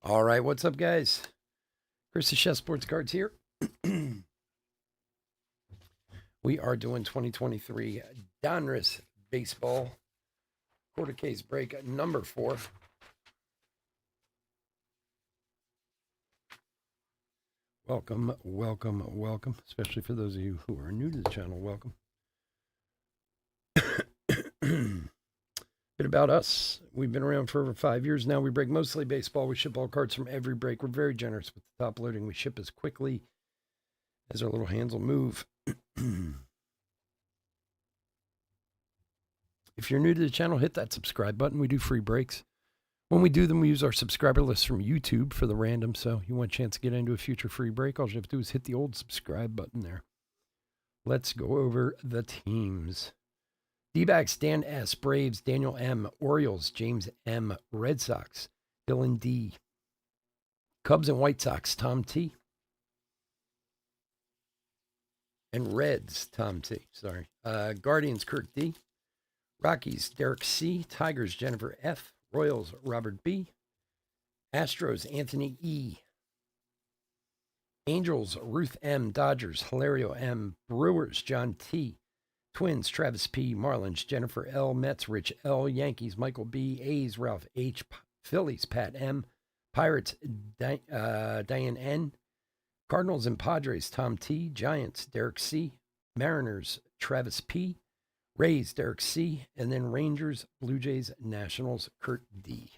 All right, what's up, guys? Chris the Chef Sports Cards here. We are doing 2023 Donruss Baseball quarter case break number 4. Welcome, welcome, welcome, especially for those of you who are new to the channel. Welcome. Bit about us. We've been around for over 5 years now. We break mostly baseball. We ship all cards from every break. We're very generous with the top loading. We ship as quickly as our little hands will move. If you're new to the channel, hit that subscribe button. We do free breaks. When we do them, we use our subscriber list from YouTube for the random. So you want a chance to get into a future free break, all you have to do is hit the old subscribe button there. Let's go over the teams. D-backs, Dan S., Braves, Daniel M., Orioles, James M., Red Sox, Dylan D., Cubs and White Sox, Tom T., and Reds, Tom T., sorry. Guardians, Kirk D., Rockies, Derek C., Tigers, Jennifer F., Royals, Robert B., Astros, Anthony E., Angels, Ruth M., Dodgers, Hilario M., Brewers, John T., Twins, Travis P., Marlins, Jennifer L., Mets, Rich L., Yankees, Michael B., A's, Ralph H., Phillies, Pat M., Pirates, Diane N., Cardinals and Padres, Tom T., Giants, Derek C., Mariners, Travis P., Rays, Derek C., and then Rangers, Blue Jays, Nationals, Kurt D.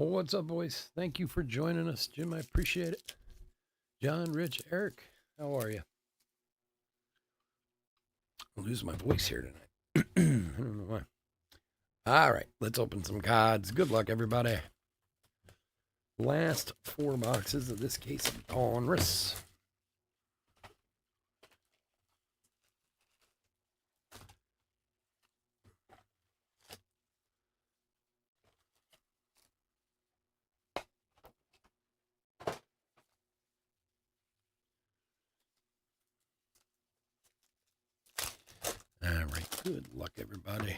Well, what's up, boys? Thank you for joining us, Jim. I appreciate it. John, Rich, Eric, how are you? I'll lose my voice here tonight. I don't know why. All right, let's open some cards. Good luck, everybody. Last 4 boxes of this case of Donruss. All right, good luck, everybody.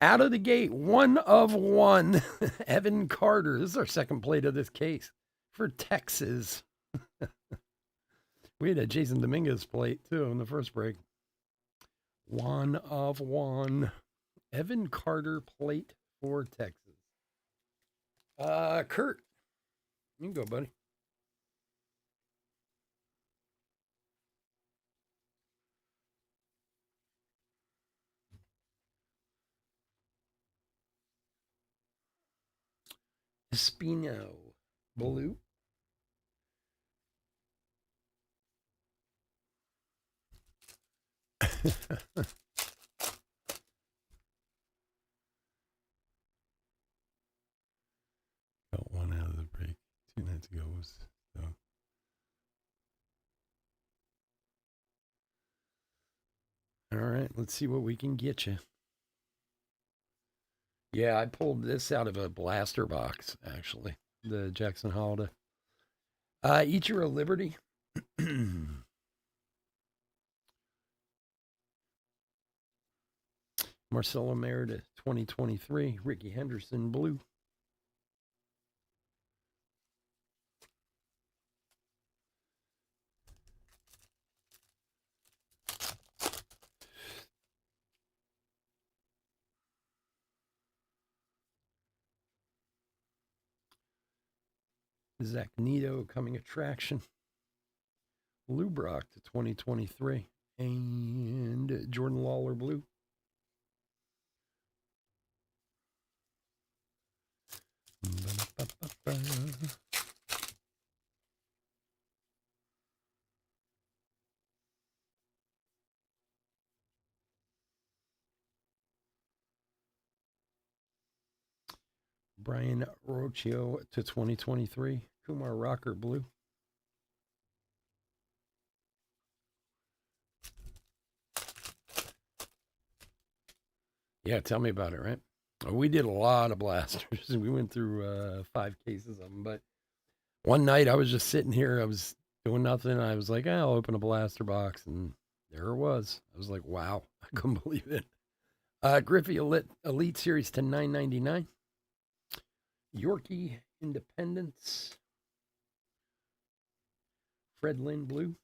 Out of the gate, 1 of 1. Evan Carter. This is our second plate of this case for Texas. We had a Jason Dominguez plate, too, in the first break. 1 of 1. Evan Carter plate for Texas. Kurt, you can go, buddy. Espino, blue. Got 1 out of the break 2 nights ago. All right, let's see what we can get you. Yeah, I pulled this out of a blaster box, actually. The Jackson Holiday. Eat Your Liberty. Marcelo Meredith, 2023. Ricky Henderson, blue. Zach Nito coming attraction. Lou Brock to 2023. And Jordan Lawler blue. Brian Rocchio to 2023. Kumar Rocker blue. Yeah, tell me about it, right? We did a lot of blasters. We went through 5 cases of them. But one night I was just sitting here. I was doing nothing. I was like, I'll open a blaster box. And there it was. I was like, wow. I couldn't believe it. Griffey Elite Series to $9.99. Yorkie Independence. Fred Lynn blue.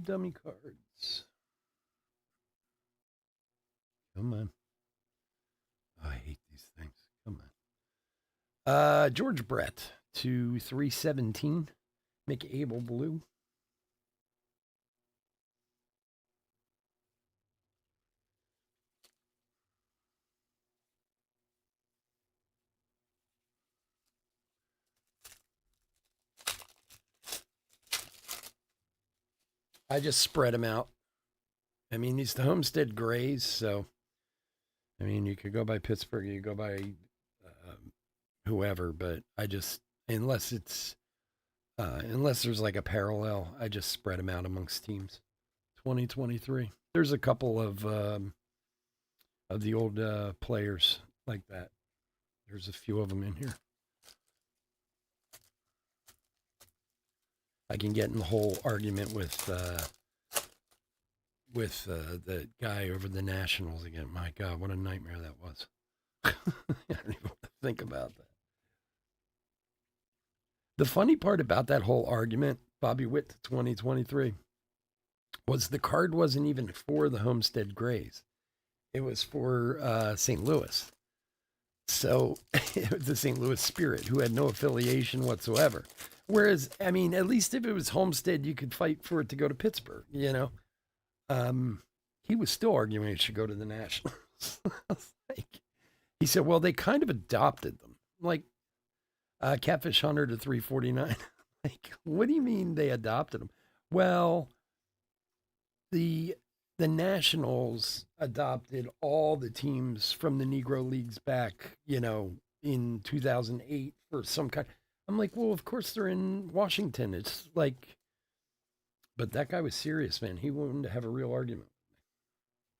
Dummy cards. Come on. Oh, I hate these things. Come on. George Brett to 317. McAble blue. I just spread them out. I mean, these the Homestead Grays, so I mean, you could go by Pittsburgh, you go by whoever, but I just unless it's unless there's like a parallel, I just spread them out amongst teams. 2023. There's a couple of the old players like that. There's a few of them in here. I can get in the whole argument with the guy over the Nationals again. My God, what a nightmare that was. I don't even want to think about that. The funny part about that whole argument, Bobby Witt to 2023, was the card wasn't even for the Homestead Grays. It was for St. Louis. So it was the St. Louis Spirit, who had no affiliation whatsoever. Whereas, I mean, at least if it was Homestead, you could fight for it to go to Pittsburgh, you know? He was still arguing it should go to the Nationals. He said, well, they kind of adopted them. Like, Catfish Hunter to 349. Like, what do you mean they adopted them? Well, the Nationals adopted all the teams from the Negro Leagues back, you know, in 2008 for some kind. I'm like, well, of course they're in Washington. It's like, but that guy was serious, man. He wanted to have a real argument.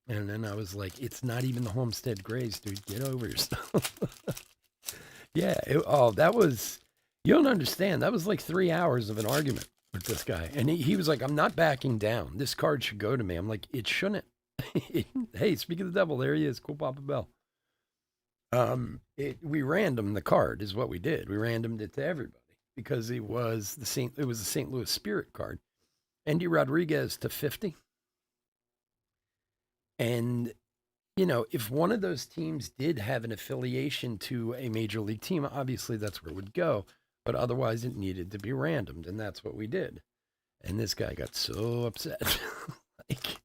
And then I was like, it's not even the Homestead Grays, dude. Get over yourself. Yeah. That was, you don't understand. That was like 3 hours of an argument with this guy. And he was like, I'm not backing down. This card should go to me. I'm like, it shouldn't. Hey, speak of the devil, there he is. Cool Papa Bell. We randomed the card is what we did. We randomed it to everybody because it was the St. Louis Spirit card. Andy Rodriguez to 50. And, you know, if one of those teams did have an affiliation to a major league team, obviously that's where it would go. But otherwise it needed to be randomed. And that's what we did. And this guy got so upset. Like,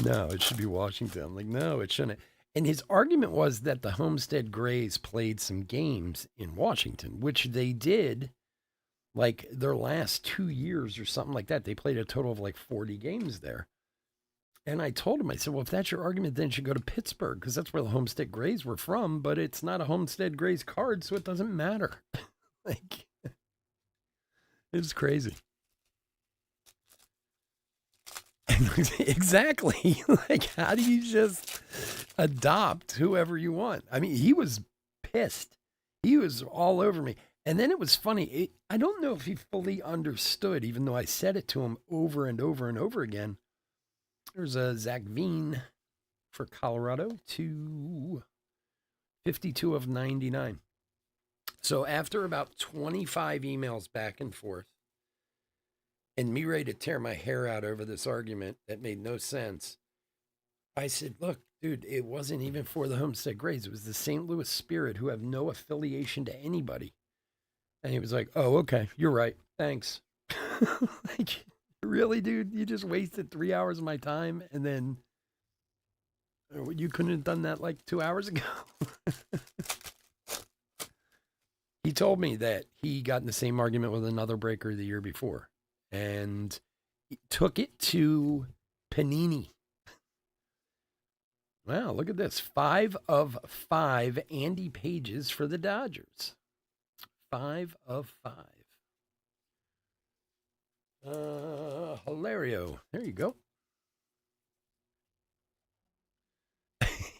no, it should be Washington. I'm like, no, it shouldn't. And his argument was that the Homestead Grays played some games in Washington, which they did, like their last 2 years or something like that. They played a total of like 40 games there. And I told him, I said, well, if that's your argument, then you should go to Pittsburgh because that's where the Homestead Grays were from, but it's not a Homestead Grays card, so it doesn't matter. Like, it's crazy. Exactly. Like, how do you just adopt whoever you want? I mean, he was pissed. He was all over me. And then it was funny. I don't know if he fully understood, even though I said it to him over and over and over again. There's a Zach Veen for Colorado to 52 of 99. So after about 25 emails back and forth, and me ready to tear my hair out over this argument that made no sense, I said, look, dude, it wasn't even for the Homestead Grays. It was the St. Louis Spirit, who have no affiliation to anybody. And he was like, oh, okay, you're right. Thanks. Like, really, dude? You just wasted 3 hours of my time, and then you couldn't have done that like 2 hours ago? He told me that he got in the same argument with another breaker the year before, and he took it to Panini. Wow, look at this. 5 of 5 Andy Pages for the Dodgers. 5 of 5. Hilario. There you go.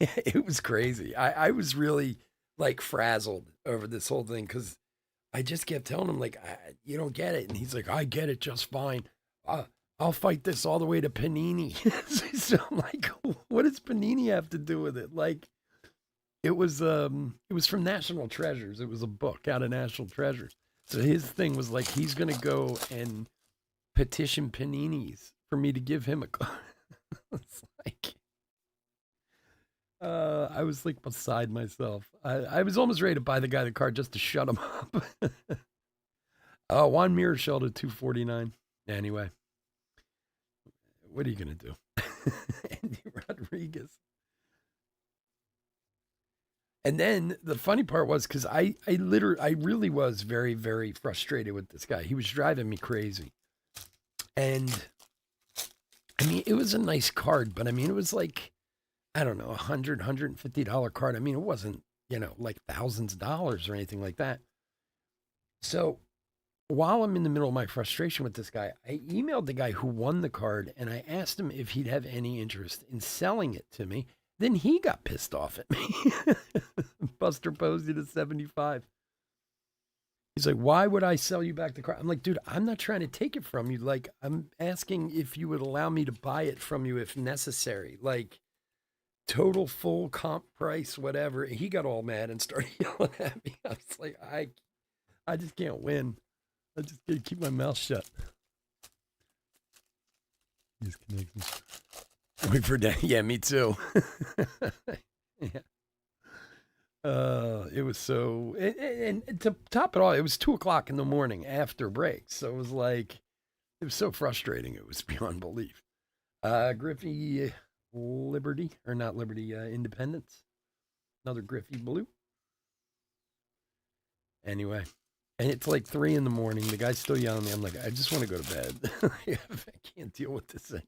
It was crazy. I was really like frazzled over this whole thing because I just kept telling him, like, you don't get it. And he's like, I get it just fine. I'll fight this all the way to Panini. So I'm like, what does Panini have to do with it? Like, it was from National Treasures. It was a book out of National Treasures. So his thing was like, he's gonna go and petition Panini's for me to give him a card. It's like, I was like beside myself. I was almost ready to buy the guy the card just to shut him up. Juan Mirachel to 249. Anyway, what are you gonna do? Andy Rodriguez. And then the funny part was, because I really was very, very frustrated with this guy. He was driving me crazy. And I mean, it was a nice card, but I mean, it was like, I don't know, $150 card. I mean, it wasn't, like thousands of dollars or anything like that. So while I'm in the middle of my frustration with this guy, I emailed the guy who won the card, and I asked him if he'd have any interest in selling it to me. Then he got pissed off at me. Buster Posey to 75. He's like, why would I sell you back the car? I'm like, dude, I'm not trying to take it from you. Like, I'm asking if you would allow me to buy it from you if necessary. Like, total full comp price, whatever. And he got all mad and started yelling at me. I was like, I just can't win. I just gotta keep my mouth shut. Disconnected. Wait for that. Yeah, me too. Yeah. It was so, and to top it all, it was 2:00 in the morning after break. So it was like, it was so frustrating. It was beyond belief. Griffey Liberty, or not Liberty, Independence. Another Griffey Blue. Anyway, and it's like 3 in the morning. The guy's still yelling at me. I'm like, I just want to go to bed. I can't deal with this anymore.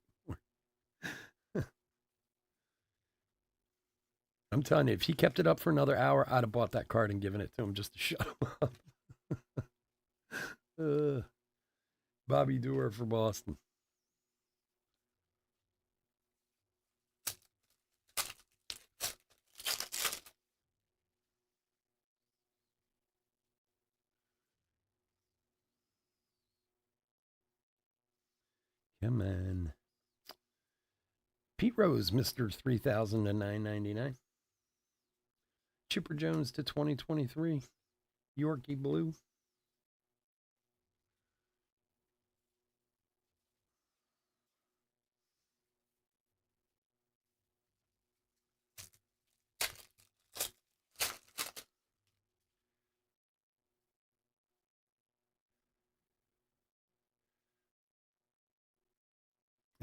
I'm telling you, if he kept it up for another hour, I'd have bought that card and given it to him just to shut him up. Bobby Doerr for Boston. Come on. Pete Rose, Mr. 3000 to 999. Chipper Jones to 2023. Yorkie Blue.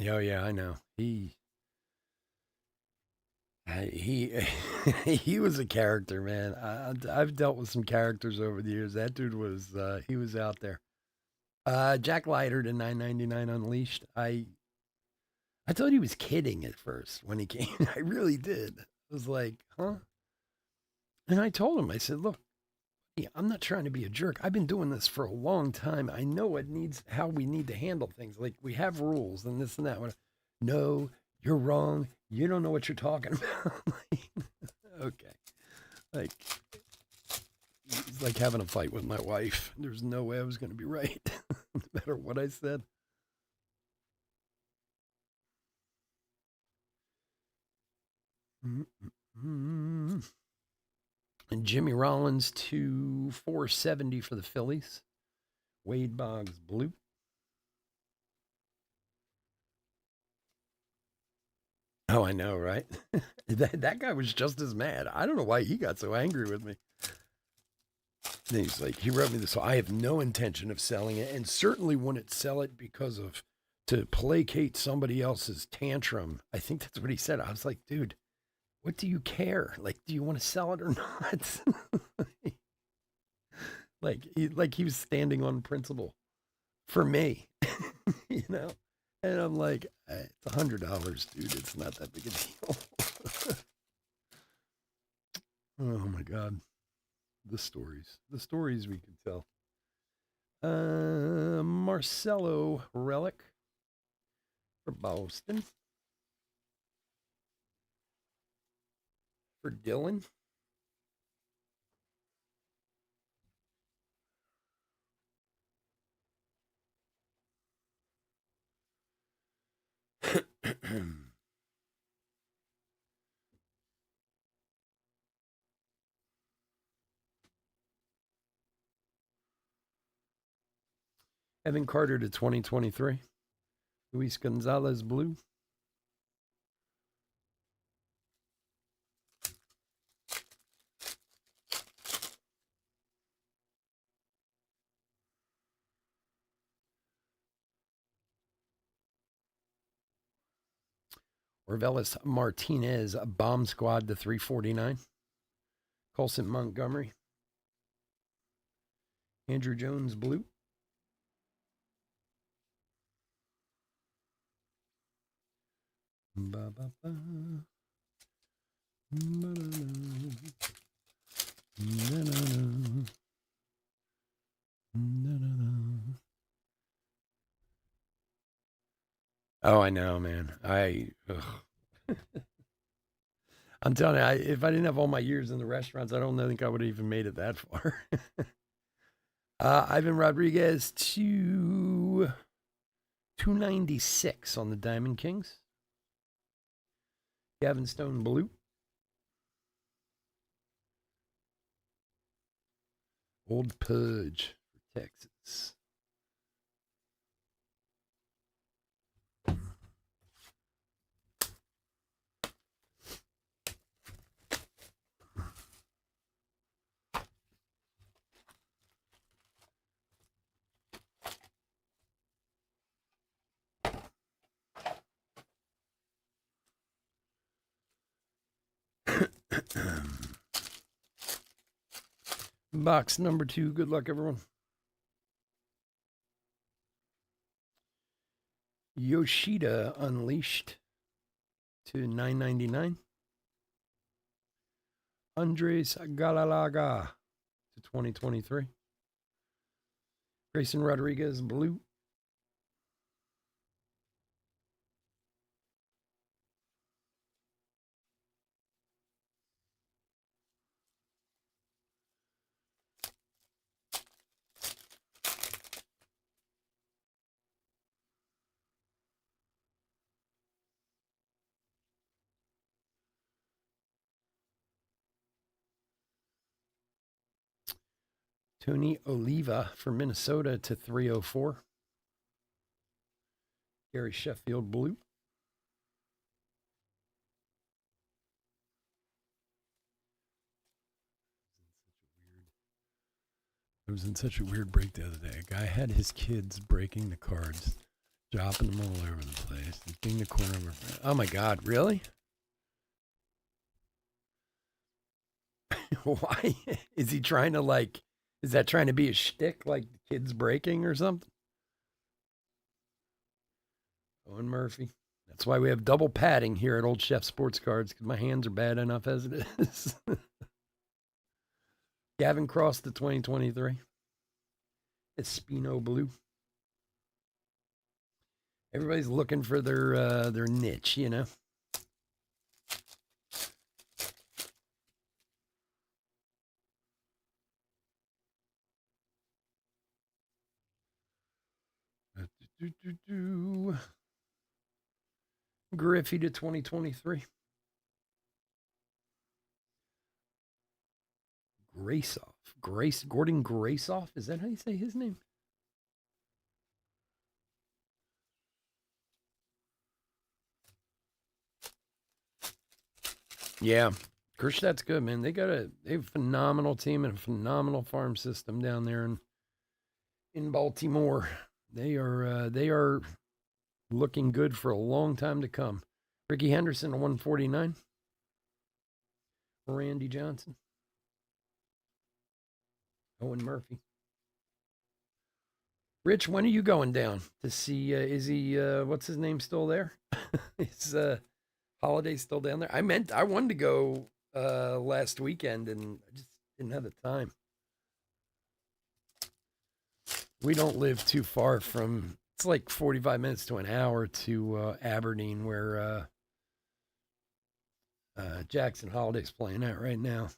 Oh yeah, I know. He he was a character, man. I've dealt with some characters over the years. That dude was he was out there. Jack Leiter to 999 Unleashed. I thought he was kidding at first when he came. I really did. I was like, huh? And I told him, I said, look, I'm not trying to be a jerk. I've been doing this for a long time. I know how we need to handle things. Like, we have rules and this and that. No, you're wrong. You don't know what you're talking about. Okay. Like, it's like having a fight with my wife. There's no way I was going to be right, no matter what I said. And Jimmy Rollins to 470 for the Phillies. Wade Boggs blue. Oh, I know, right? that guy was just as mad. I don't know why he got so angry with me. And he's like, he wrote me this. So I have no intention of selling it, and certainly wouldn't sell it because of to placate somebody else's tantrum. I think that's what he said. I was like, dude, what do you care? Like, do you want to sell it or not? like he was standing on principle for me, you know. And I'm like, it's $100, dude. It's not that big a deal. Oh my god, the stories we can tell. Marcelo Relic for Boston. For Dylan. Evan Carter to 2023. Luis Gonzalez blue. Orvelis Martinez, bomb squad to 349. Colson Montgomery. Andrew Jones blue. Ba, ba, ba. Oh, I know, man. I'm telling you, if I didn't have all my years in the restaurants, I don't think I would have even made it that far. Ivan Rodriguez to 296 on the Diamond Kings. Gavin Stone blue. Old Pudge for Texas. Box number 2. Good luck, everyone. Yoshida Unleashed to 999. Andres Galalaga to 2023. Grayson Rodriguez blue. Tony Oliva for Minnesota to 304. Gary Sheffield blue. I was in such a weird break the other day. A guy had his kids breaking the cards, dropping them all over the place, getting the corner of her. Oh my God, really? Why? Is he trying to is that trying to be a shtick, like the kids breaking or something? Owen Murphy. That's why we have double padding here at Old Chef Sports Cards, because my hands are bad enough as it is. Gavin Cross to 2023. Espino blue. Everybody's looking for their niche, you know. Griffey to 2023. Gordon Graceoff. Is that how you say his name? Yeah. Kerstadt's good, man. They have a phenomenal team and a phenomenal farm system down there in Baltimore. They are looking good for a long time to come. Ricky Henderson, 149. Randy Johnson. Owen Murphy. Rich, when are you going down to see? Is he? What's his name still there? Is Holiday still down there? I wanted to go last weekend and I just didn't have the time. We don't live too far from. It's like 45 minutes to an hour to Aberdeen, where Jackson Holiday's playing at right now.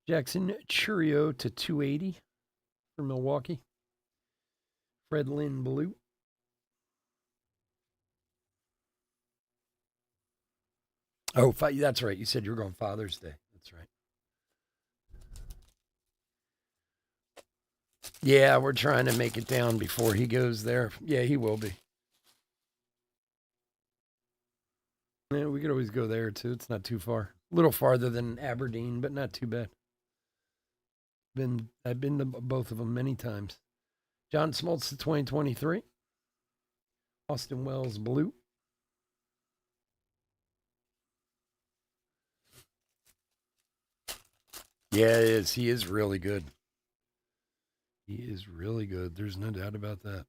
Jackson Churio to 280 for Milwaukee. Fred Lynn Blue. Oh, that's right. You said you were going Father's Day. That's right. Yeah, we're trying to make it down before he goes there. Yeah, he will be. Yeah, we could always go there too. It's not too far. A little farther than Aberdeen, but not too bad. I've been to both of them many times. John Smoltz to 2023. Austin Wells Blue. Yeah, it is. He is really good. He is really good. There's no doubt about that.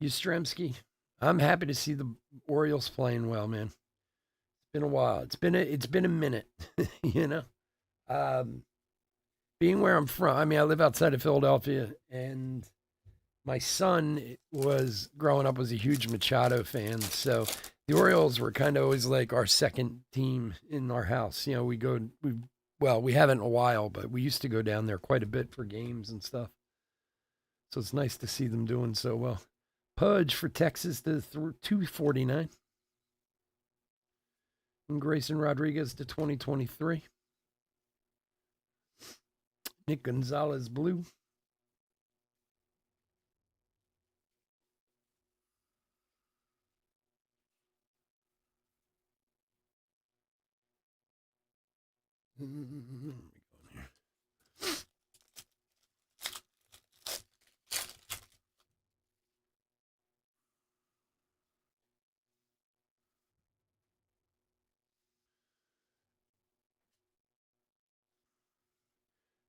Yastrzemski. I'm happy to see the Orioles playing well, man. It's been a while. It's been a minute, you know. Being where I'm from, I mean, I live outside of Philadelphia, and my son was growing up was a huge Machado fan, so the Orioles were kind of always like our second team in our house. You know, we haven't in a while, but we used to go down there quite a bit for games and stuff. So it's nice to see them doing so well. Pudge for Texas to 249. And Grayson Rodriguez to 2023. Nick Gonzalez Blue.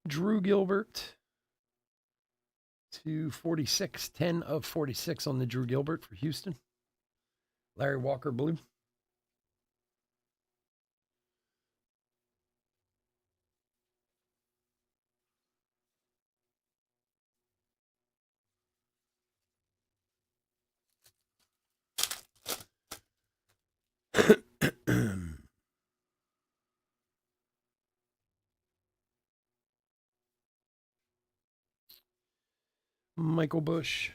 Drew Gilbert to 46, 10 of 46 on the Drew Gilbert for Houston. Larry Walker Blue. Michael Bush.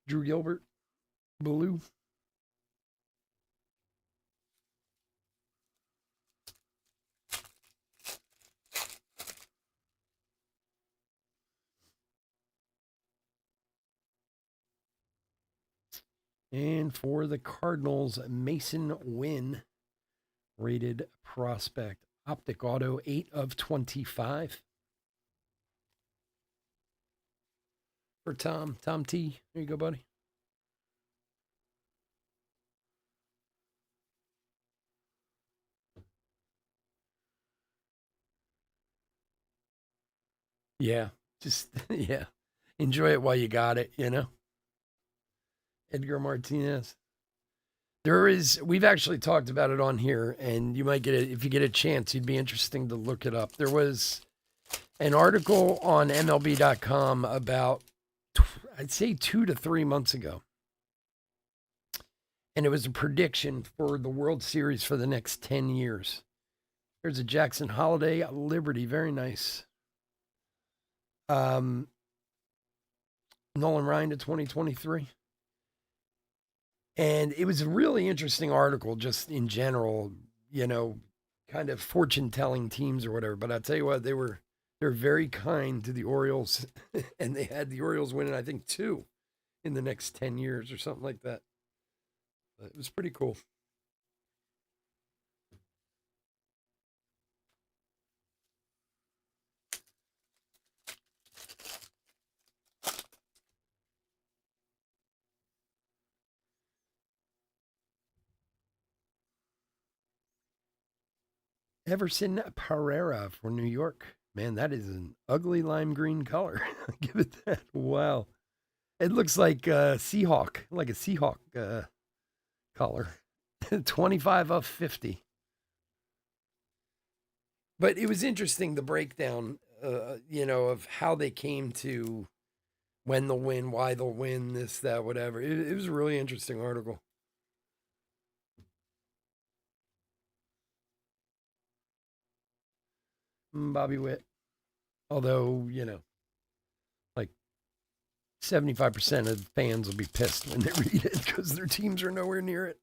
Drew Gilbert Blue. And for the Cardinals, Mason Wynn, rated prospect. Optic Auto, 8 of 25. For Tom T. There you go, buddy. Yeah, just, yeah. Enjoy it while you got it, you know? Edgar Martinez. We've actually talked about it on here, and you might get it if you get a chance. You'd be interesting to look it up. There was an article on MLB.com about, I'd say 2 to 3 months ago, and it was a prediction for the World Series for the next 10 years. There's a Jackson Holiday Liberty, very nice. Um, Nolan Ryan to 2023. And it was a really interesting article, just in general, you know, kind of fortune telling teams or whatever. But I'll tell you what, they're very kind to the Orioles, and they had the Orioles winning, I think, two in the next 10 years or something like that. But it was pretty cool. Everson Pereira for New York. Man, that is an ugly lime green color. Give it that. Wow. It looks like a Seahawk, like a Seahawk color. 25 of 50. But it was interesting the breakdown, of how they came to when they'll win, why they'll win, this, that, whatever. It was a really interesting article. Bobby Witt. Although, like 75% of fans will be pissed when they read it because their teams are nowhere near it.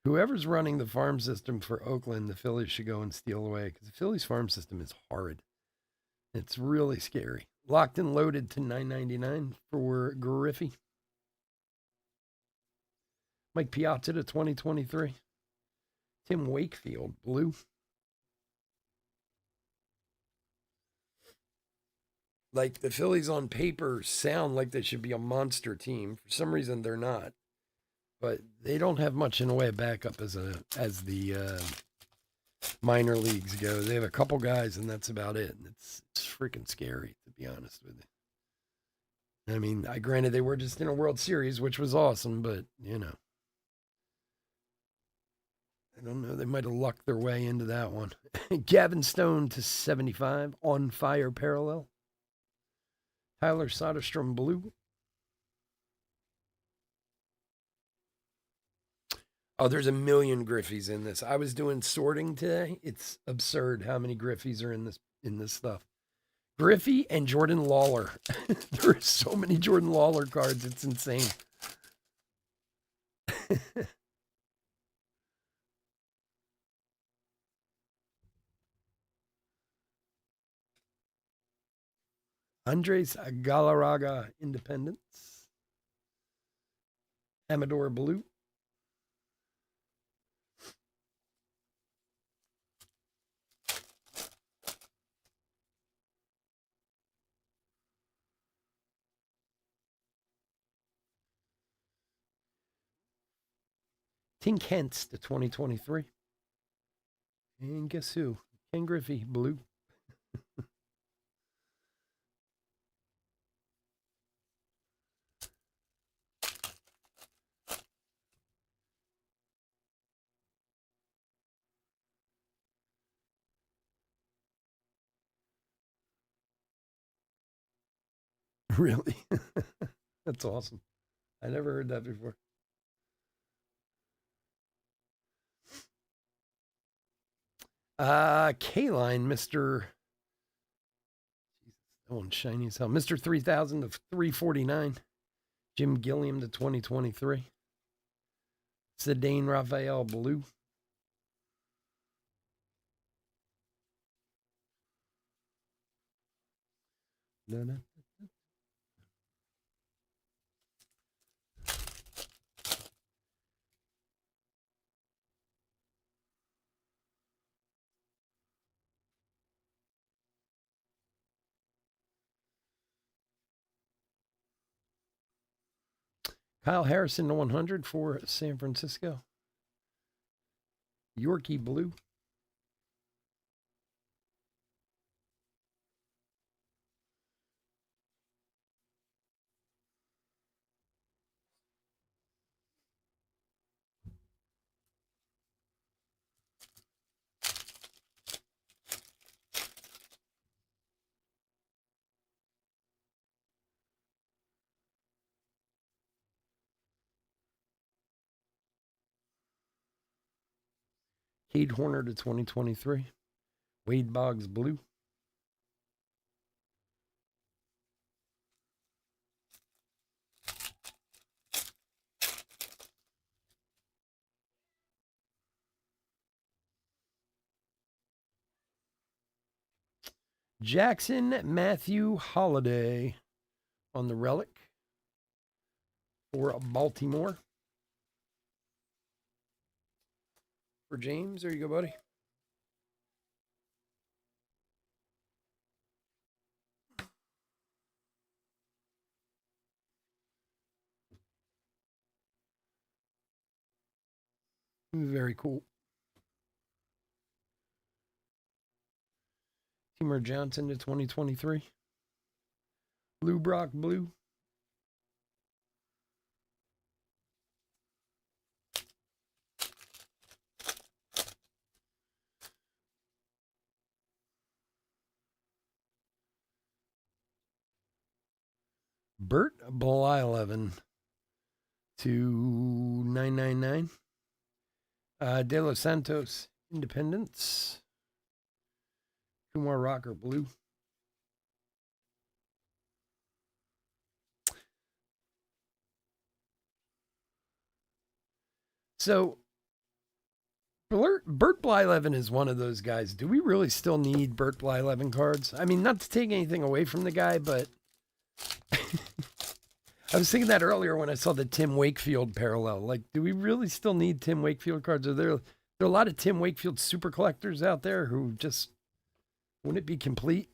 Whoever's running the farm system for Oakland, the Phillies should go and steal away because the Phillies farm system is horrid. It's really scary. Locked and loaded to 9.99 for Griffey. Mike Piazza to 2023. Tim Wakefield, blue. Like the Phillies on paper sound like they should be a monster team. For some reason, they're not. But they don't have much in the way of backup as the minor leagues go. They have a couple guys, and that's about it. And it's freaking scary, to be honest with you. I mean, I granted they were just in a World Series, which was awesome, but I don't know. They might have lucked their way into that one. Gavin Stone to 75 on fire parallel. Tyler Soderstrom blue. Oh, there's a million Griffies in this. I was doing sorting today. It's absurd how many Griffies are in this stuff. Griffey and Jordan Lawler. There are so many Jordan Lawler cards. It's insane. Andres Galarraga Independence. Amador Blue. Tink Hence to 2023. And guess who? Ken Griffey Blue. Really? That's awesome. I never heard that before. K-Line, Mr. Oh, and shiny as hell. Mr. 3000 of 349. Jim Gilliam to 2023. Zidane Raphael Blue. No. Kyle Harrison to 100 for San Francisco. Yorkie Blue. Cade Horner to 2023. Wade Boggs blue. Jackson Matthew Holiday on the relic for Baltimore. For James, there you go, buddy. Very cool. Timur Johnson to 2023. Blue Brock blue. Bert Blyleven to 999. De Los Santos Independence. Kumar Rocker blue. So Bert Blyleven is one of those guys. Do we really still need Bert Blyleven cards? I mean, not to take anything away from the guy, but I was thinking that earlier when I saw the Tim Wakefield parallel. Like, do we really still need Tim Wakefield cards? Are there a lot of Tim Wakefield super collectors out there who just wouldn't it be complete?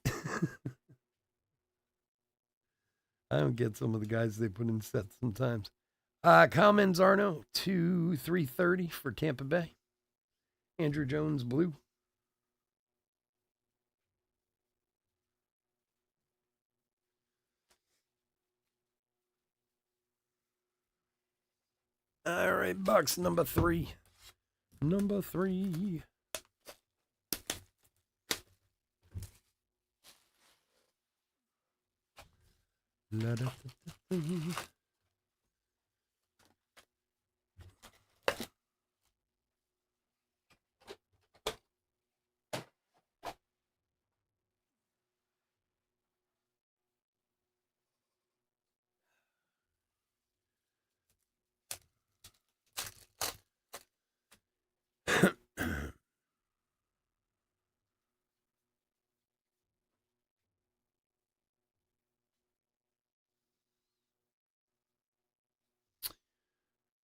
I don't get some of the guys they put in sets sometimes. Commons Arno to 330 for Tampa Bay. Andrew Jones blue. All right, box number 3. Number 3.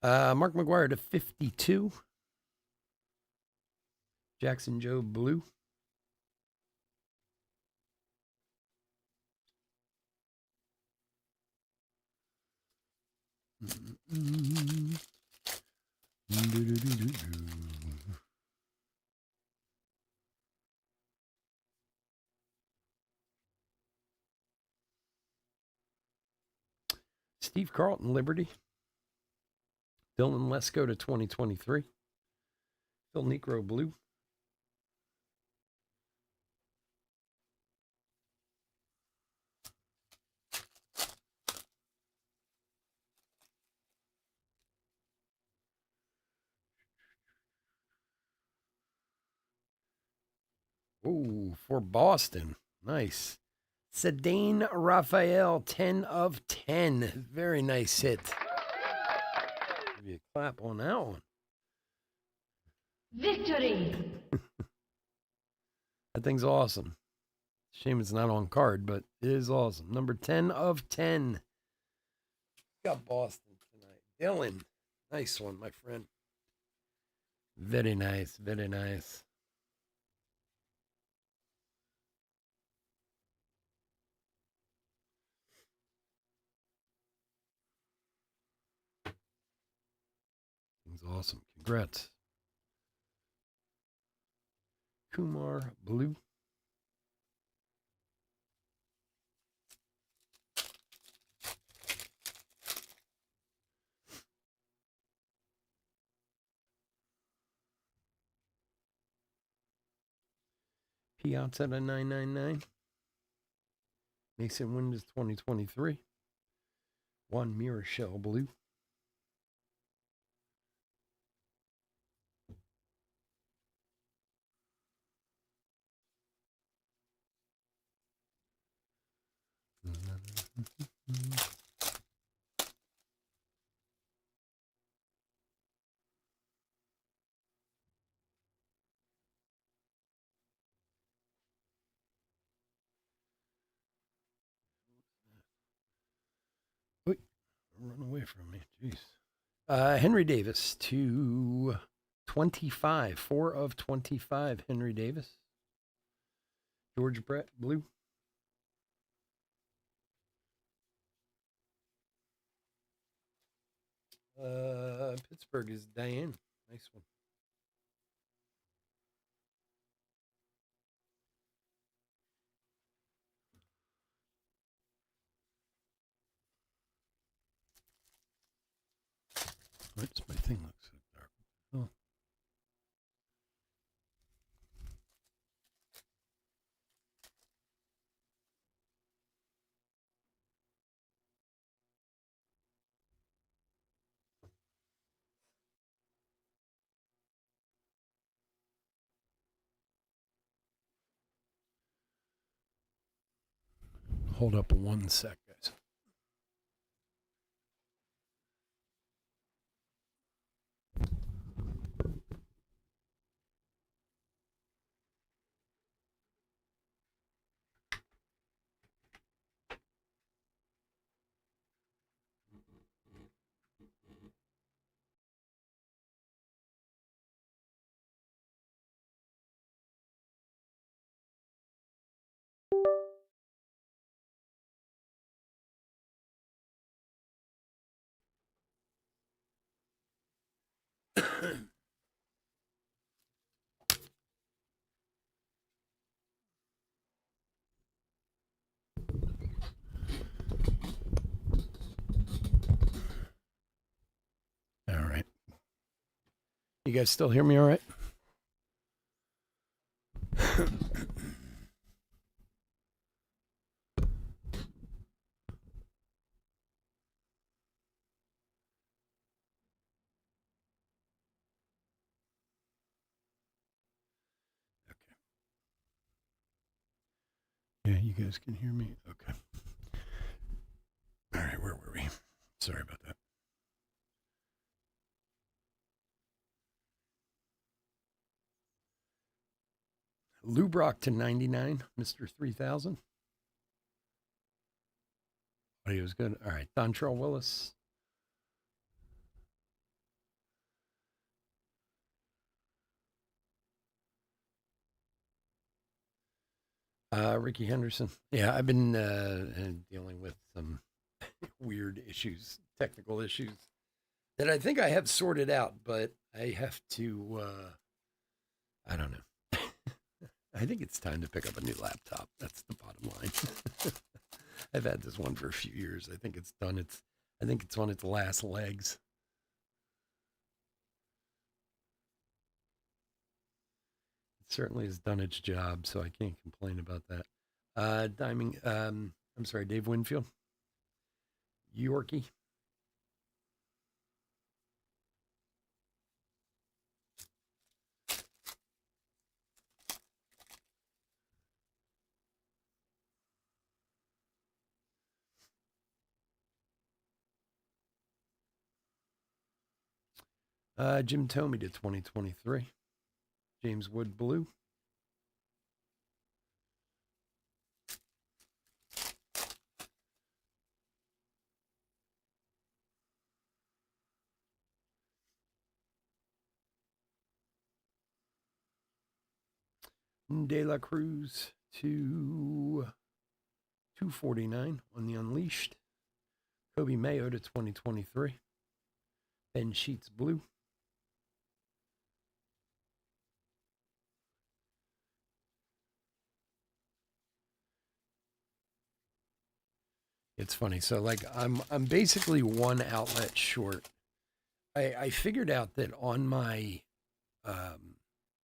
Mark McGuire to 52. Jackson Joe blue. Steve Carlton Liberty. Dylan Lesko to 2023. Phil Necro blue. Ooh, for Boston. Nice. Sedane Raphael, 10 of 10. Very nice hit. Give you a clap on that one. Victory. That thing's awesome. Shame it's not on card, but it is awesome. Number 10 of 10. Got Boston tonight. Dylan, nice one, my friend. Very nice, very nice. Thing's awesome. Congrats. Kumar blue. Piazza to 999. Mason Windows 2023. Juan Mirror Shell blue. Wait, run away from me. Jeez. Henry Davis to 25. 4 of 25. Henry Davis. George Brett, blue. Pittsburgh is Diane. Nice one. What's my thing looks so dark? Oh. Hold up 1 sec, guys. All right. You guys still hear me all right? Yeah, you guys can hear me? Okay. All right, where were we? Sorry about that. Lou Brock to 99, Mr. 3000. Audio was good. All right, Dontrell Willis. Ricky Henderson. Yeah, I've been dealing with some weird issues, technical issues that I think I have sorted out, but I have to, I don't know. I think it's time to pick up a new laptop. That's the bottom line. I've had this one for a few years. I think it's done. I think it's on its last legs. It certainly has done its job, so I can't complain about that. I'm sorry, Dave Winfield. Yorkie. Jim Tomey to 2023. James Wood blue. De La Cruz to 249 on the Unleashed. Kobe Mayo to 2023. Ben Sheets blue. It's funny. So like I'm basically one outlet short. I figured out that on my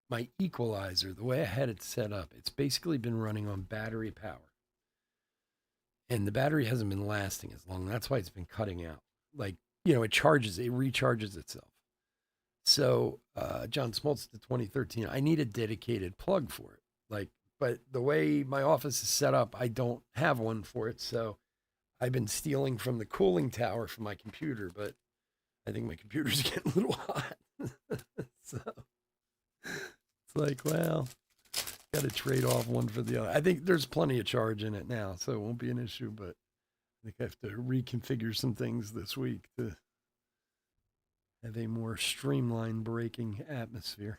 my equalizer, the way I had it set up, it's basically been running on battery power. And the battery hasn't been lasting as long. That's why it's been cutting out. Like, it recharges itself. So John Smoltz to 2013, I need a dedicated plug for it. But the way my office is set up, I don't have one for it. So I've been stealing from the cooling tower for my computer, but I think my computer's getting a little hot. So it's like, well, got to trade off one for the other. I think there's plenty of charge in it now, so it won't be an issue, but I think I have to reconfigure some things this week to have a more streamlined braking atmosphere.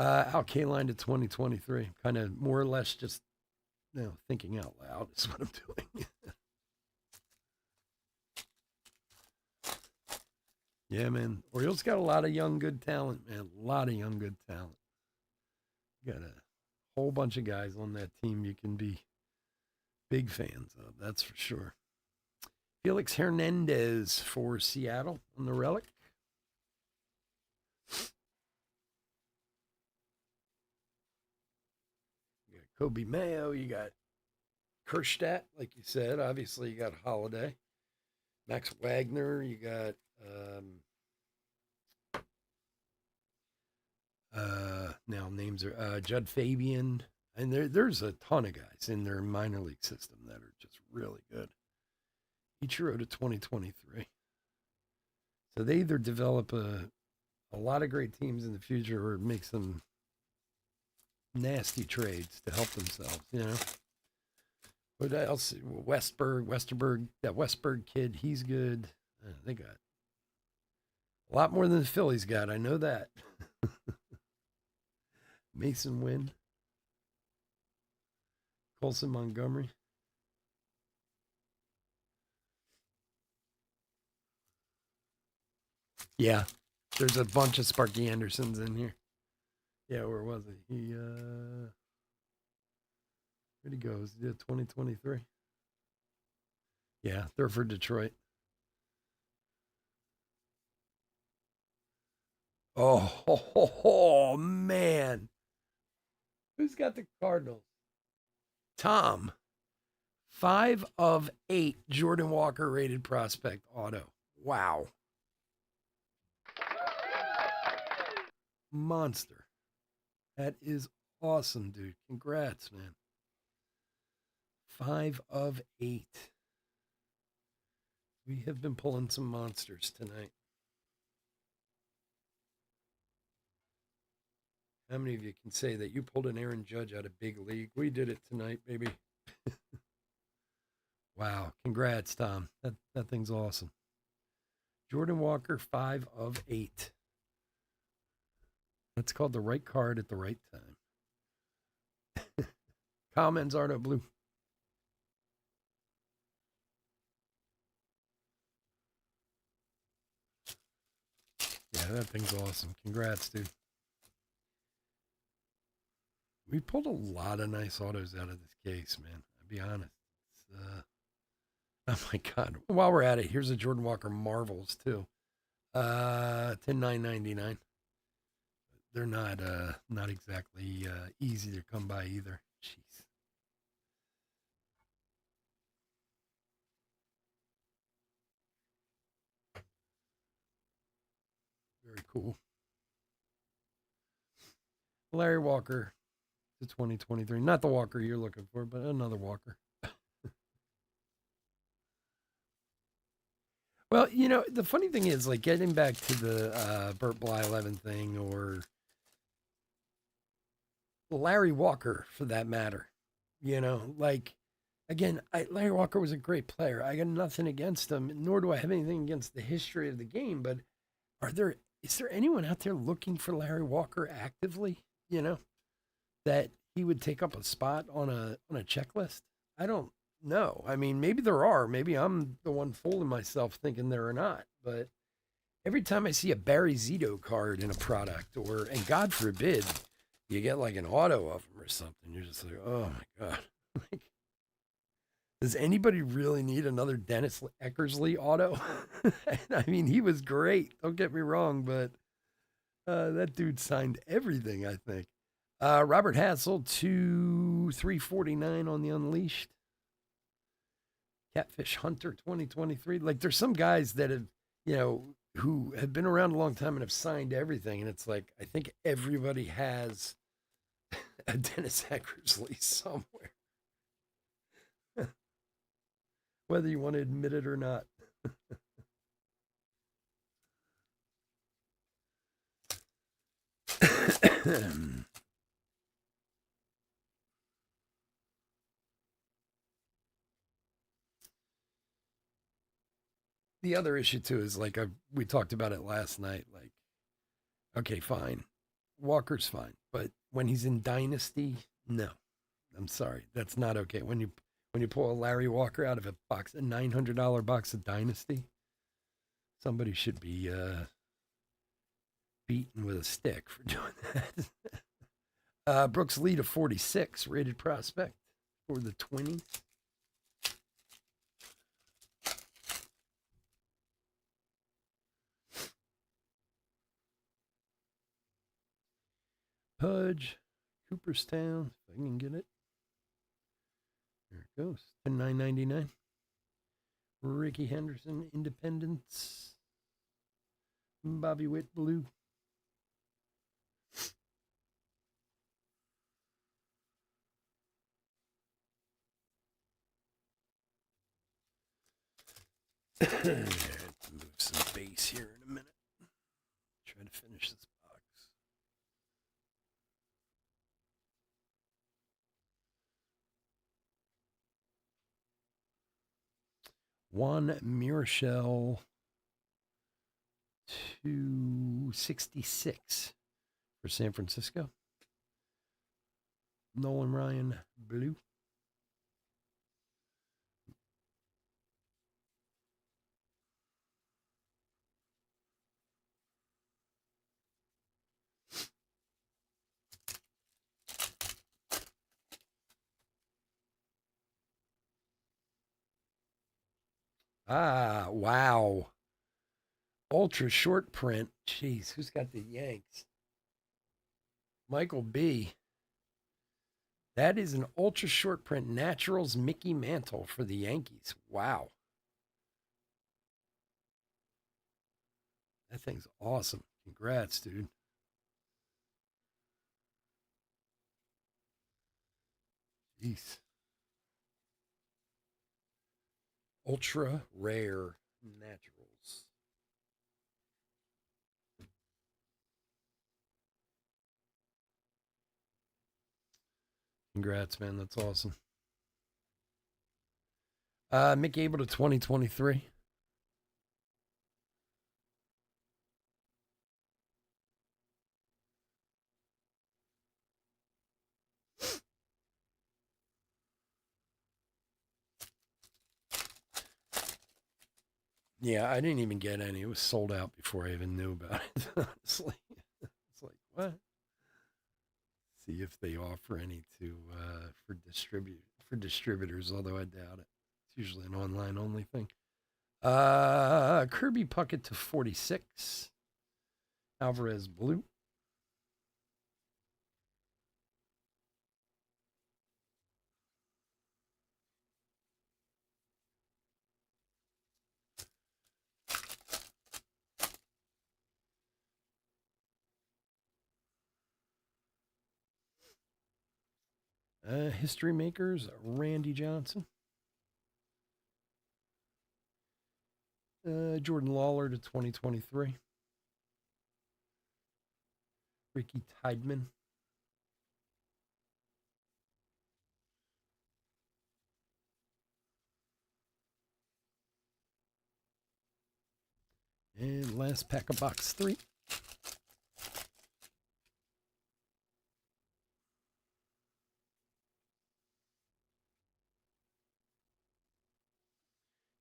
Alkaline to 2023, kind of more or less just, thinking out loud is what I'm doing. Yeah, man. Orioles got a lot of young, good talent, man. A lot of young, good talent. You got a whole bunch of guys on that team you can be big fans of, that's for sure. Felix Hernandez for Seattle on the relic. You got Kobe Mayo, you got Kerstadt, like you said. Obviously, you got Holiday. Max Wagner, you got now names are Judd Fabian, and there's a ton of guys in their minor league system that are just really good. Ichiro to 2023. So they either develop a lot of great teams in the future or make some nasty trades to help themselves, What else? Westerberg, that Westberg kid, he's good. They got a lot more than the Phillies got. I know that. Mason Wynn, Colson Montgomery. Yeah, there's a bunch of Sparky Andersons in here. Yeah, where was he? Where'd he go? Is it 2023? Yeah, they're for Detroit. Oh, man. Who's got the Cardinals? Tom. 5 of 8 Jordan Walker rated prospect auto. Wow. Monster. That is awesome, dude. Congrats, man. 5 of 8. We have been pulling some monsters tonight. How many of you can say that you pulled an Aaron Judge out of big league? We did it tonight, baby. Wow. Congrats, Tom. That thing's awesome. Jordan Walker, 5 of 8. That's called the right card at the right time. Comments are no blue. Yeah, that thing's awesome. Congrats, dude. We pulled a lot of nice autos out of this case, man. I'll be honest. Oh my God. While we're at it, here's a Jordan Walker Marvels too. 10,999. They're not exactly easy to come by either. Jeez. Very cool. Larry Walker to 2023. Not the Walker you're looking for, but another Walker. Well, the funny thing is, like, getting back to the Burt Blyleven thing, or Larry Walker for that matter, like, again, Larry Walker was a great player. I got nothing against him, nor do I have anything against the history of the game. But is there anyone out there looking for Larry Walker actively? That he would take up a spot on a checklist? I don't know. I mean, maybe there are. Maybe I'm the one fooling myself thinking there are not. But every time I see a Barry Zito card in a product, and God forbid, you get like an auto of him or something, you're just like, oh my God. Like, does anybody really need another Dennis Eckersley auto? I mean, he was great. Don't get me wrong, but that dude signed everything, I think. Robert Hassel to 349 on the Unleashed. Catfish Hunter 2023. Like, there's some guys that have, who have been around a long time and have signed everything. And it's like, I think everybody has a Dennis Eckersley somewhere. whether you want to admit it or not. The other issue too is like we talked about it last night. Like, okay, fine, Walker's fine, but when he's in Dynasty, no, I'm sorry, that's not okay. When you pull a Larry Walker out of a $900 box of Dynasty, somebody should be beaten with a stick for doing that. Brooks Lee to 46, rated prospect for the Twinnies. Pudge, Cooperstown, if I can get it. There it goes. To 9.99. Ricky Henderson, Independence. Bobby Witt, blue. Let's move some base here in a minute. Try to finish this box. Juan Murachel, 266 for San Francisco. Nolan Ryan, blue. Ah, wow. Ultra short print. Jeez, who's got the Yanks? Michael B. That is an ultra short print Naturals Mickey Mantle for the Yankees. Wow. That thing's awesome. Congrats, dude. Jeez. Ultra rare Naturals. Congrats, man. That's awesome. Mick Abel to 2023. Yeah, I didn't even get any. It was sold out before I even knew about it. Honestly, it's like what? See if they offer any to for distributors. Although I doubt it. It's usually an online only thing. Kirby Puckett to 46. Alvarez blue. History makers Randy Johnson. Jordan Lawler to 2023. Ricky Tideman. And last pack of box 3.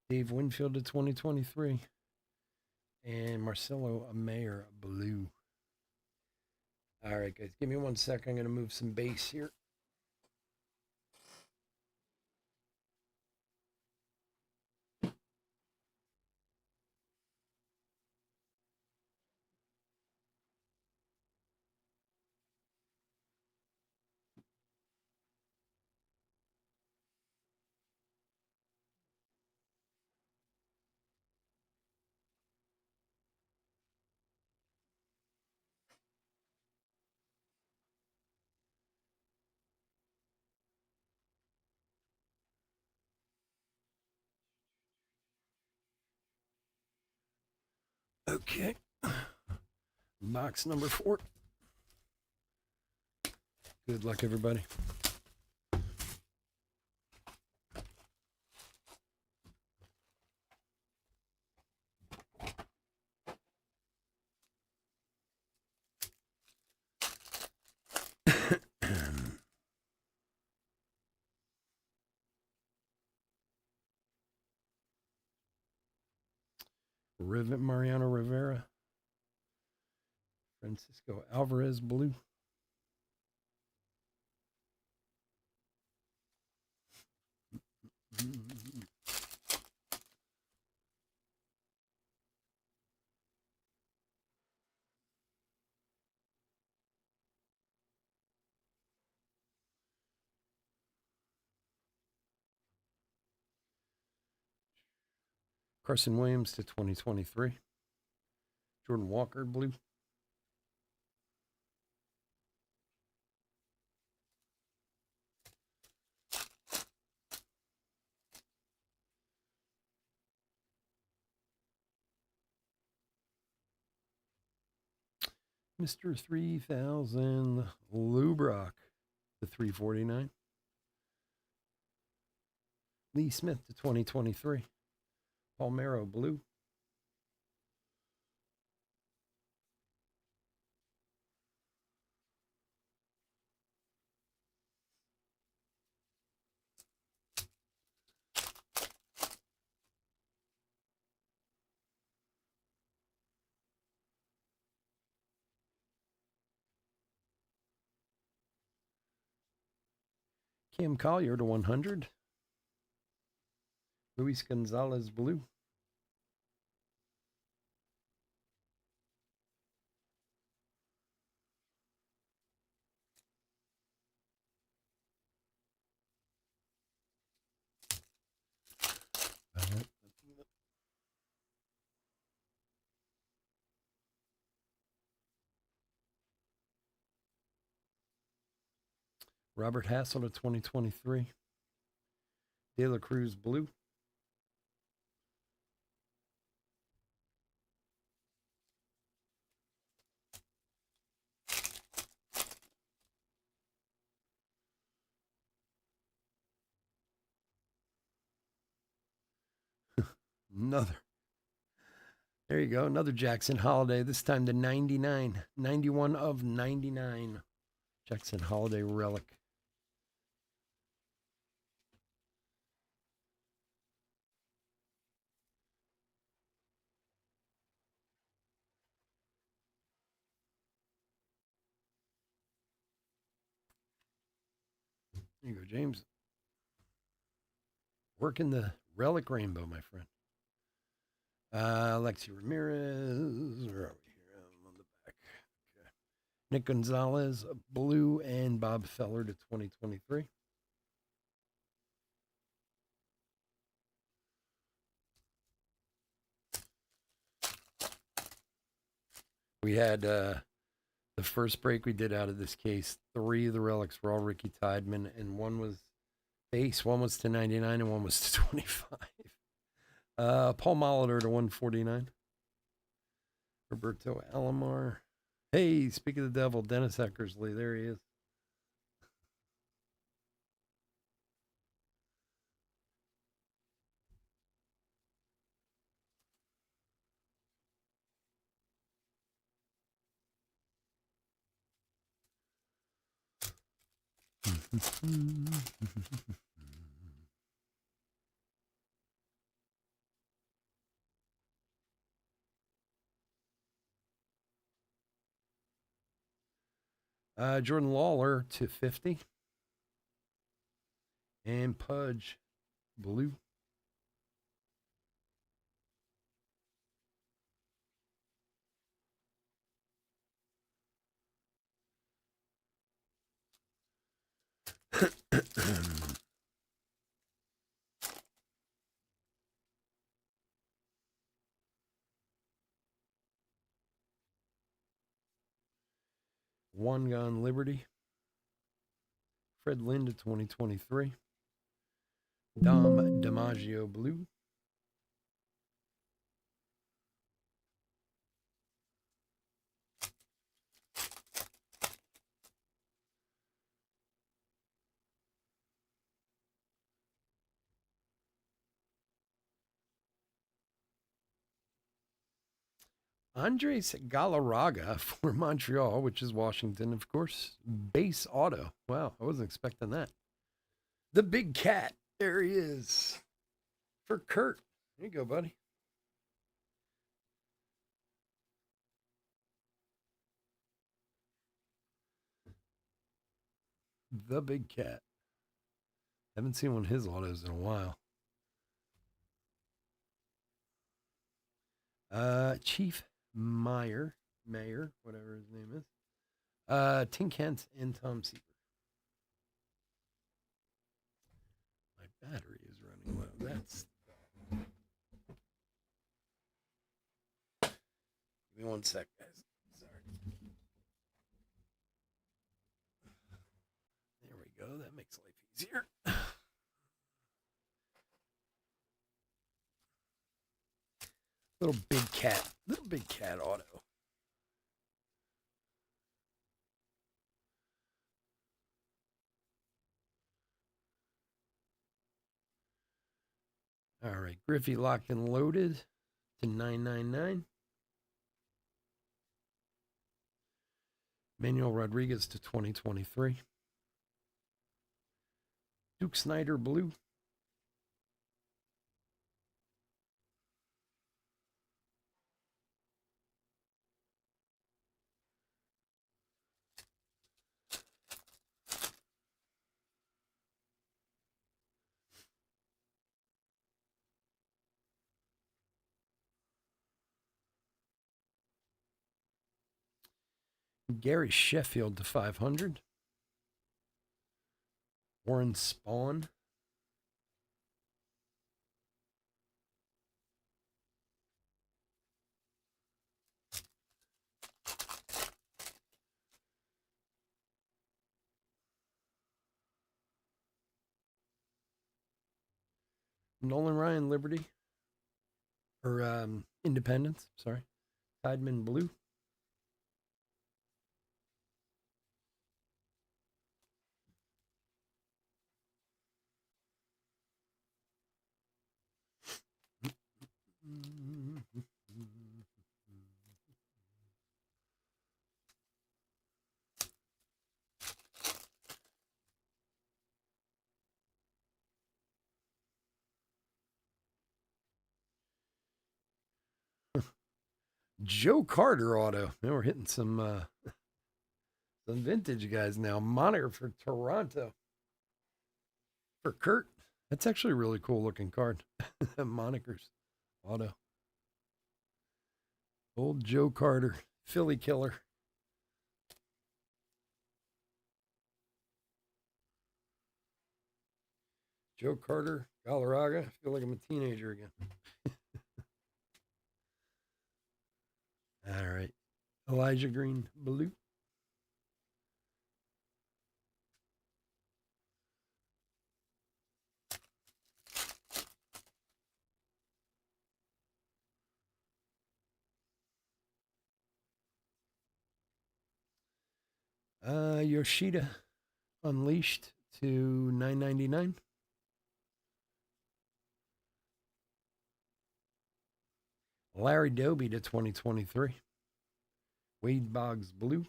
Dave Winfield to 2023. And Marcelo Mayer blue. All right, guys, give me 1 second. I'm going to move some base here. Okay. Box number 4. Good luck, everybody. Mariano Rivera. Francisco Alvarez, blue. Carson Williams to 2023. Jordan Walker, blue. Mr. 3000, Lou Brock to 349. Lee Smith to 2023. Palmero, blue. Cam Collier to 100. Luis Gonzalez, blue. Robert Hassel to 2023. De La Cruz, blue. Another. There you go. Another Jackson Holiday. This time to 99. 91 of 99. Jackson Holiday relic. There you go, James. Working the relic rainbow, my friend. Alexi Ramirez. Where are we here? I'm on the back. Okay. Nick Gonzalez, blue, and Bob Feller to 2023. We had the first break we did out of this case. 3 of the relics were all Ricky Tideman, and one was base, one was to 99, and one was to 25. Paul Molitor to 149. Roberto Alomar. Hey, speak of the devil, Dennis Eckersley. There he is. Jordan Lawler to 50. And Pudge, blue. One Gun Liberty. Fred Lynn to 2023. Dom DiMaggio, blue. Andres Galarraga for Montreal, which is Washington, of course. Base auto. Wow, I wasn't expecting that. The big cat. There he is. For Kurt. There you go, buddy. The big cat. Haven't seen one of his autos in a while. Chief Mayer, whatever his name is. Tink Kent and Tom Seaver. My battery is running low. That's. Give me one sec, guys. Sorry. There we go. That makes life easier. Little big cat auto. All right, Griffey locked and loaded to 999. Manuel Rodriguez to 2023. Duke Snyder blue. Gary Sheffield to 500. Warren Spawn. Nolan Ryan Liberty. Or Independence, sorry. Tideman blue. Joe Carter auto. Now we're hitting some vintage guys now. Moniker for Toronto. For Kurt. That's actually a really cool looking card. Monikers auto. Old Joe Carter, Philly killer. Joe Carter, Galarraga. I feel like I'm a teenager again. All right. Elijah Green, blue. Yoshida Unleashed to 999. Larry Doby to 2023. Wade Boggs blue.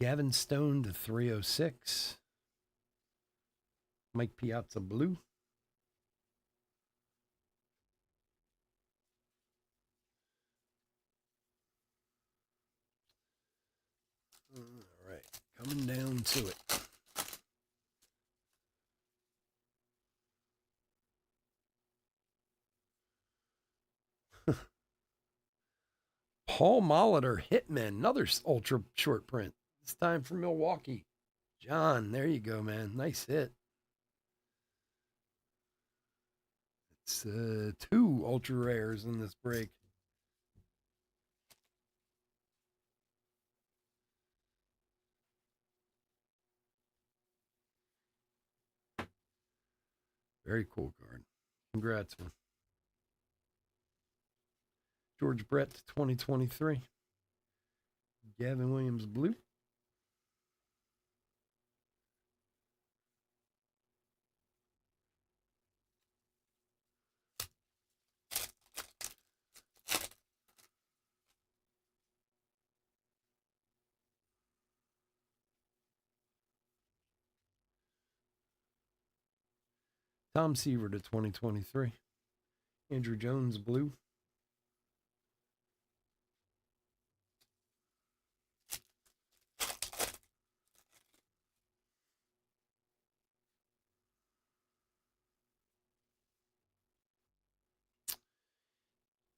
Gavin Stone to 306. Mike Piazza blue. All right, coming down to it. Paul Molitor, Hitman, another ultra short print. This time for Milwaukee. John, there you go, man. Nice hit. It's 2 ultra rares in this break. Very cool card. Congrats, man. George Brett 2023. Gavin Williams blue. Tom Seaver to 2023. Andrew Jones blue.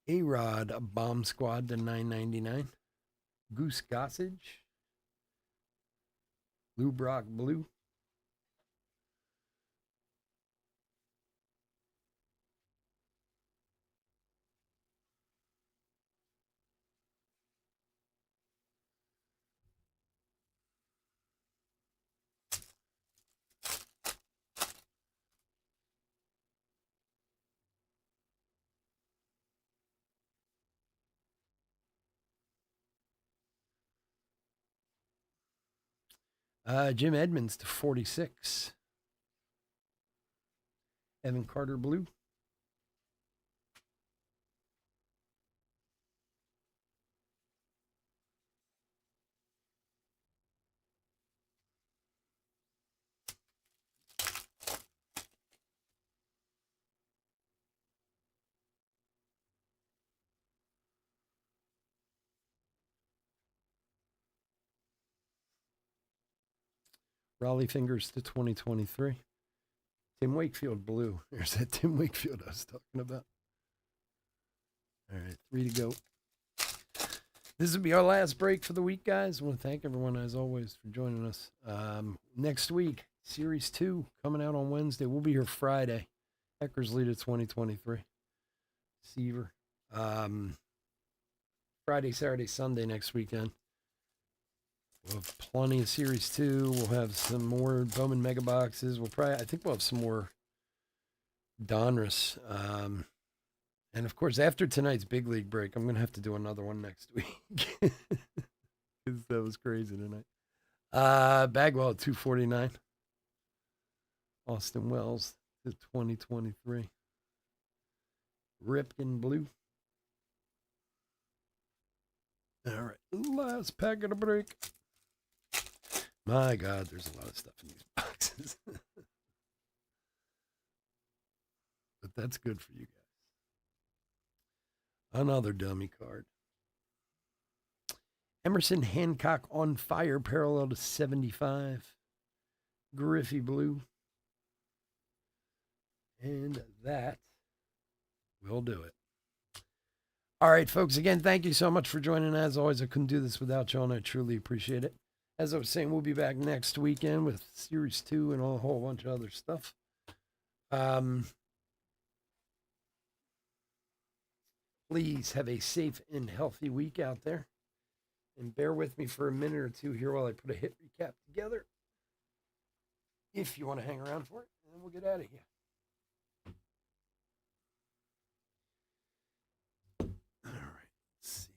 A-Rod Bomb Squad to 9.99. Goose Gossage. Lou Brock blue. Jim Edmonds to 46. Evan Carter blue. Raleigh Fingers to 2023. Tim Wakefield blue. There's that Tim Wakefield I was talking about. All right, 3 to go. This will be our last break for the week, guys. I want to thank everyone, as always, for joining us. Next week, Series 2 coming out on Wednesday. We'll be here Friday. Eckersley to 2023. Seaver. Friday, Saturday, Sunday next weekend. We'll have plenty of Series 2. We'll have some more Bowman Mega Boxes. I think we'll have some more Donruss. And of course, after tonight's big league break, I'm going to have to do another one next week. Because that was crazy tonight. Bagwell at 249. Austin Wells to 2023. Ripken blue. All right, last pack of the break. My God, there's a lot of stuff in these boxes. But that's good for you guys. Another dummy card. Emerson Hancock on fire, parallel to 75. Griffey blue. And that will do it. All right, folks. Again, thank you so much for joining. As always, I couldn't do this without y'all, and I truly appreciate it. As I was saying, we'll be back next weekend with Series 2 and a whole bunch of other stuff. Please have a safe and healthy week out there. And bear with me for a minute or two here while I put a hit recap together. If you want to hang around for it, and then we'll get out of here. All right, let's see.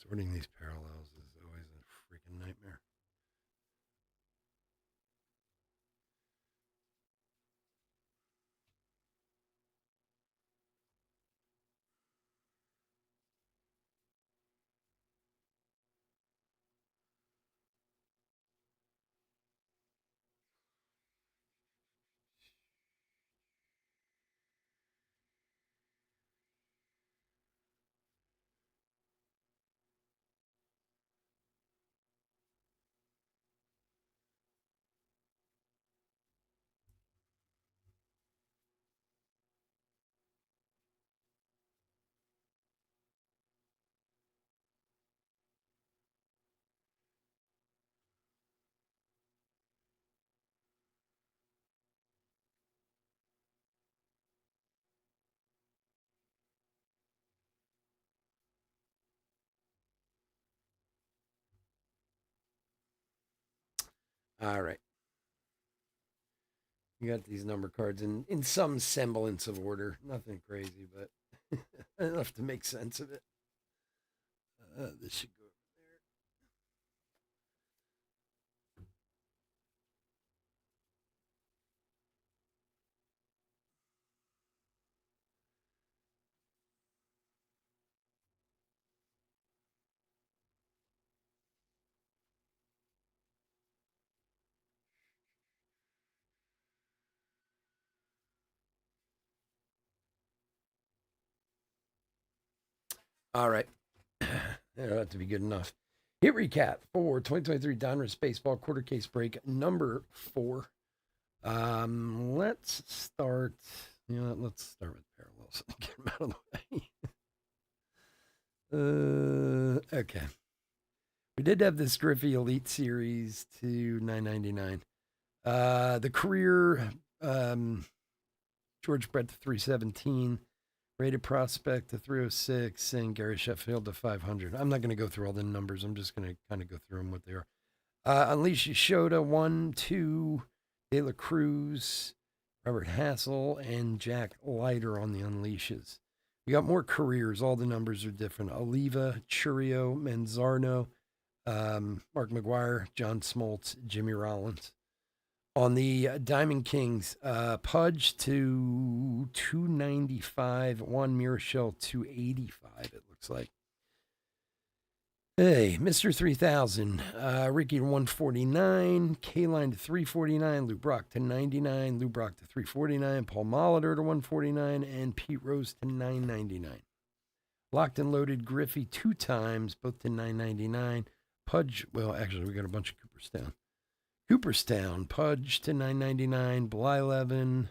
Sorting these parallels is always a freaking nightmare. All right. You got these number cards in some semblance of order. Nothing crazy, but enough to make sense of it. This should go over there. All right. That'll have to be good enough. Hit recap for 2023 Donruss Baseball Quarter Case Break number 4. Let's start. Let's start with parallels. Get them out of the way. Okay. We did have this Griffey Elite Series to $9.99. The career George Brett to 317, rated prospect to 306, and Gary Sheffield to 500. I'm not going to go through all the numbers. I'm just going to kind of go through them what they are. Unleash Shota 1, 2, De La Cruz, Robert Hassel, and Jack Leiter on the Unleashes. We got more careers. All the numbers are different. Oliva, Churio, Manzardo, Mark McGuire, John Smoltz, Jimmy Rollins. On the Diamond Kings, Pudge to 295, Juan Murichel 285, it looks like. Hey, Mr. 3000, Ricky to 149, K-Line to 349, Lou Brock to 99, Lou Brock to 349, Paul Molitor to 149, and Pete Rose to 999. Locked and loaded Griffey 2 times, both to 999. Pudge, well, actually, we got a bunch of Cooperstown. Cooperstown, Pudge to 999, Blyleven,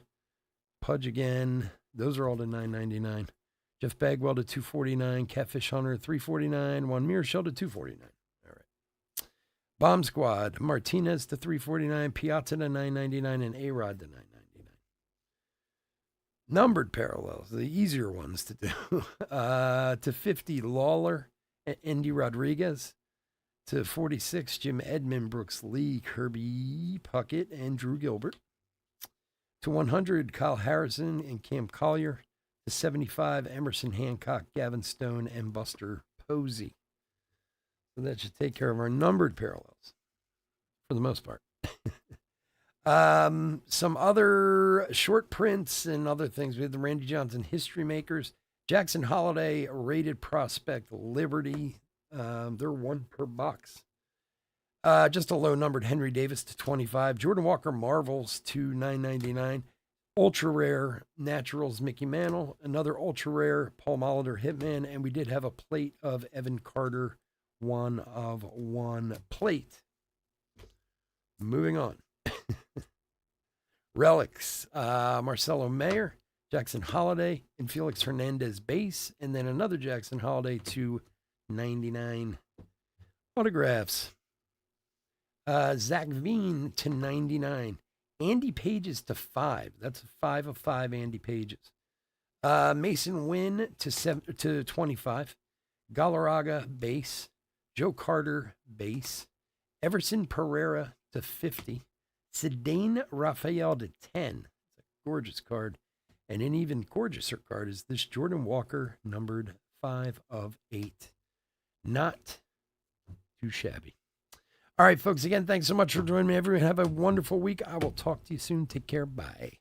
Pudge again. Those are all to 999. Jeff Bagwell to 249, Catfish Hunter 349, Juan Murichel to 249. All right. Bomb Squad, Martinez to 349, Piazza to 999, and A-Rod to 999. Numbered parallels, the easier ones to do. To 50, Lawler, Andy Rodriguez. To 46, Jim Edmond, Brooks Lee, Kirby Puckett, and Drew Gilbert. To 100, Kyle Harrison and Cam Collier. To 75, Emerson Hancock, Gavin Stone, and Buster Posey. So that should take care of our numbered parallels for the most part. Some other short prints and other things. We have the Randy Johnson History Makers. Jackson Holiday, Rated Prospect, Liberty. They're 1 per box. Just a low numbered Henry Davis to 25. Jordan Walker Marvels to $9.99. Ultra rare Naturals Mickey Mantle. Another ultra rare Paul Molitor Hitman. And we did have a plate of Evan Carter, 1 of 1 plate. Moving on. Relics. Marcelo Mayer, Jackson Holiday, and Felix Hernandez base. And then another Jackson Holiday to 99 autographs. Zach Veen to 99. Andy Pages to 5. That's a 5 of 5 Andy Pages. Mason Wynn to 25. Galarraga base. Joe Carter base. Everson Pereira to 50. Cedane Raphael to 10. It's a gorgeous card. And an even gorgeouser card is this Jordan Walker numbered 5 of 8. Not too shabby. All right, folks, again, thanks so much for joining me. Everyone have a wonderful week. I will talk to you soon. Take care. Bye.